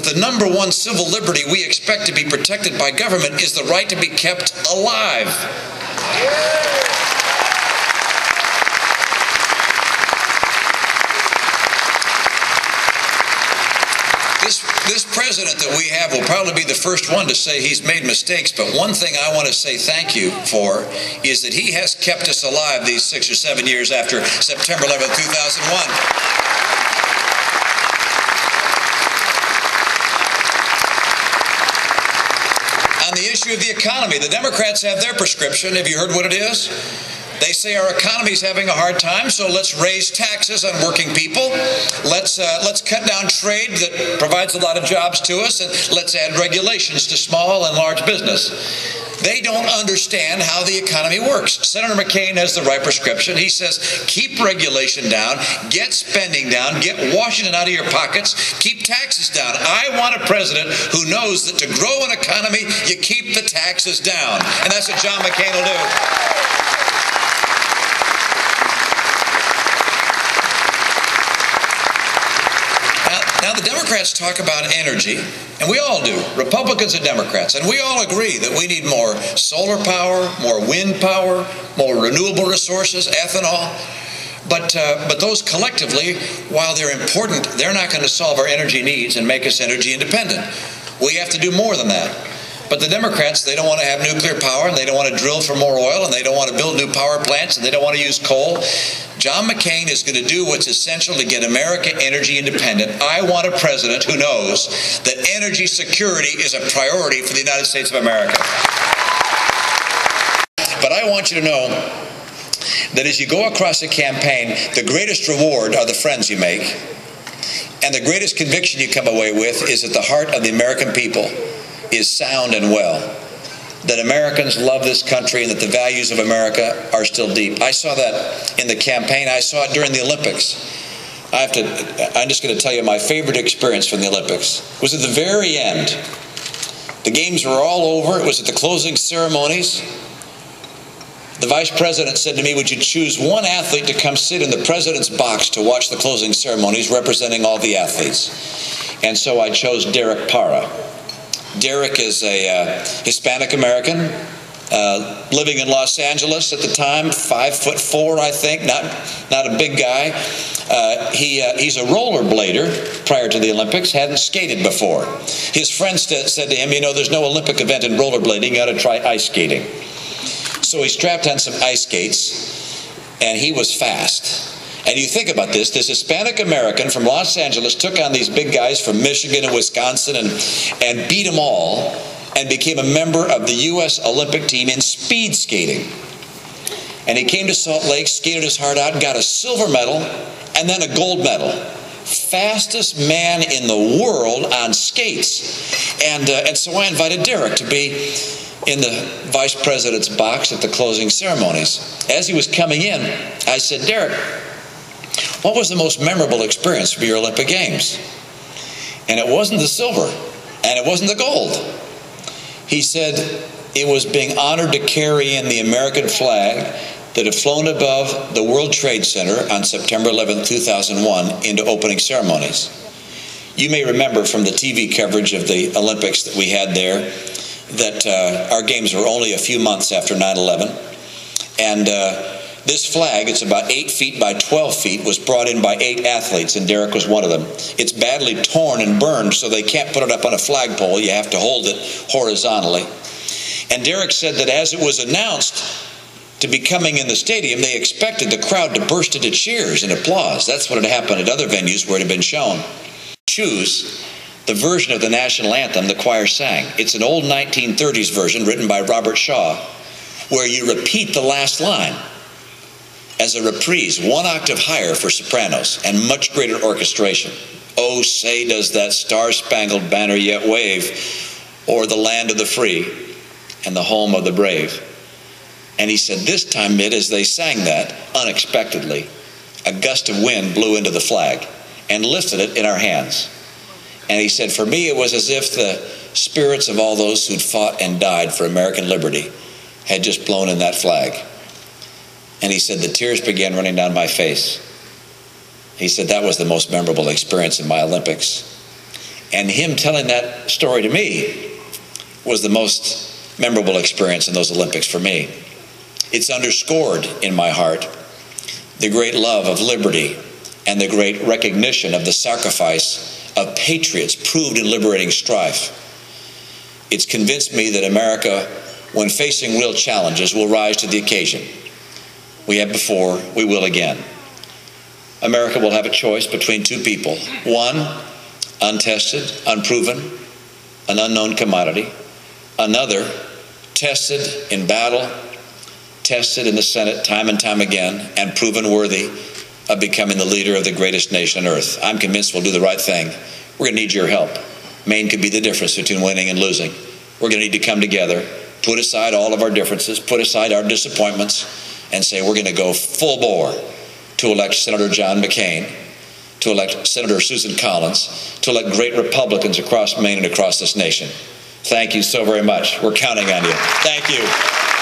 that the number one civil liberty we expect to be protected by government is the right to be kept alive. This president that we have will probably be the first one to say he's made mistakes, but one thing I want to say thank you for is that he has kept us alive these 6 or 7 years after September 11, 2001. On the issue of the economy, the Democrats have their prescription. Have you heard what it is? They say our economy's having a hard time, so let's raise taxes on working people. Let's cut down trade that provides a lot of jobs to us, and let's add regulations to small and large business. They don't understand how the economy works. Senator McCain has the right prescription. He says, keep regulation down, get spending down, get Washington out of your pockets, keep taxes down. I want a president who knows that to grow an economy, you keep the taxes down. And that's what John McCain will do. Now, the Democrats talk about energy, and we all do, Republicans and Democrats, and we all agree that we need more solar power, more wind power, more renewable resources, ethanol. But those collectively, while they're important, they're not going to solve our energy needs and make us energy independent. We have to do more than that. But the Democrats, they don't want to have nuclear power, and they don't want to drill for more oil, and they don't want to build new power plants, and they don't want to use coal. John McCain is going to do what's essential to get America energy independent. I want a president who knows that energy security is a priority for the United States of America. But I want you to know that as you go across a campaign, the greatest reward are the friends you make, and the greatest conviction you come away with is that the heart of the American people is sound and well, that Americans love this country and that the values of America are still deep. I saw that in the campaign. I saw it during the Olympics. I'm just going to tell you my favorite experience from the Olympics was at the very end. The games were all over. It was at the closing ceremonies. The vice president said to me, would you choose one athlete to come sit in the president's box to watch the closing ceremonies representing all the athletes? And so I chose Derek Parra. Derek is a Hispanic American, living in Los Angeles at the time, 5'4", I think, not a big guy. He's a rollerblader prior to the Olympics, hadn't skated before. His friend said to him, you know, there's no Olympic event in rollerblading, you ought to try ice skating. So he strapped on some ice skates, and he was fast. And you think about this Hispanic American from Los Angeles took on these big guys from Michigan and Wisconsin and beat them all and became a member of the U.S. Olympic team in speed skating. And he came to Salt Lake, skated his heart out, and got a silver medal and then a gold medal. Fastest man in the world on skates. And so I invited Derek to be in the vice president's box at the closing ceremonies. As he was coming in, I said, Derek, what was the most memorable experience for your Olympic Games? And it wasn't the silver, and it wasn't the gold. He said it was being honored to carry in the American flag that had flown above the World Trade Center on September 11, 2001 into opening ceremonies. You may remember from the TV coverage of the Olympics that we had there that our games were only a few months after 9/11. And this flag, it's about 8 feet by 12 feet, was brought in by 8 athletes, and Derek was one of them. It's badly torn and burned, so they can't put it up on a flagpole. You have to hold it horizontally. And Derek said that as it was announced to be coming in the stadium, they expected the crowd to burst into cheers and applause. That's what had happened at other venues where it had been shown. Choose the version of the national anthem the choir sang. It's an old 1930s version written by Robert Shaw, where you repeat the last line as a reprise, 1 octave higher for sopranos and much greater orchestration. Oh, say does that star-spangled banner yet wave o'er the land of the free and the home of the brave. And he said this time, Mitt, as they sang that, unexpectedly, a gust of wind blew into the flag and lifted it in our hands. And he said, for me, it was as if the spirits of all those who'd fought and died for American liberty had just blown in that flag. And he said, the tears began running down my face. He said, that was the most memorable experience in my Olympics. And him telling that story to me was the most memorable experience in those Olympics for me. It's underscored in my heart the great love of liberty and the great recognition of the sacrifice of patriots proved in liberating strife. It's convinced me that America, when facing real challenges, will rise to the occasion. We have before, we will again. America will have a choice between two people. One, untested, unproven, an unknown commodity. Another, tested in battle, tested in the Senate time and time again, and proven worthy of becoming the leader of the greatest nation on earth. I'm convinced we'll do the right thing. We're going to need your help. Maine could be the difference between winning and losing. We're going to need to come together, put aside all of our differences, put aside our disappointments, and say we're going to go full bore to elect Senator John McCain, to elect Senator Susan Collins, to elect great Republicans across Maine and across this nation. Thank you so very much. We're counting on you. Thank you.